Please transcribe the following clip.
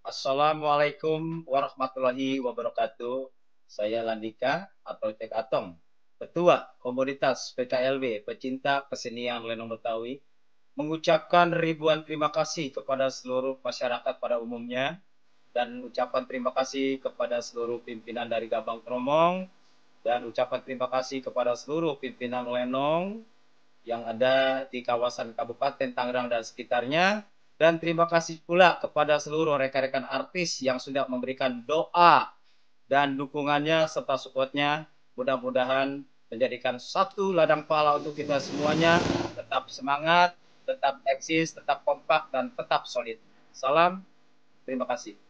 Assalamualaikum warahmatullahi wabarakatuh. Saya Landika atau Cek Atong, Ketua Komunitas PKLB Pecinta Kesenian Lenong Betawi, mengucapkan ribuan terima kasih kepada seluruh masyarakat pada umumnya dan ucapan terima kasih kepada seluruh pimpinan dari Gabang Tromong dan ucapan terima kasih kepada seluruh pimpinan Lenong yang ada di kawasan Kabupaten Tangerang dan sekitarnya. Dan terima kasih pula kepada seluruh rekan-rekan artis yang sudah memberikan doa dan dukungannya serta supportnya. Mudah-mudahan menjadikan satu ladang pahala untuk kita semuanya. Tetap semangat, tetap eksis, tetap kompak, dan tetap solid. Salam, terima kasih.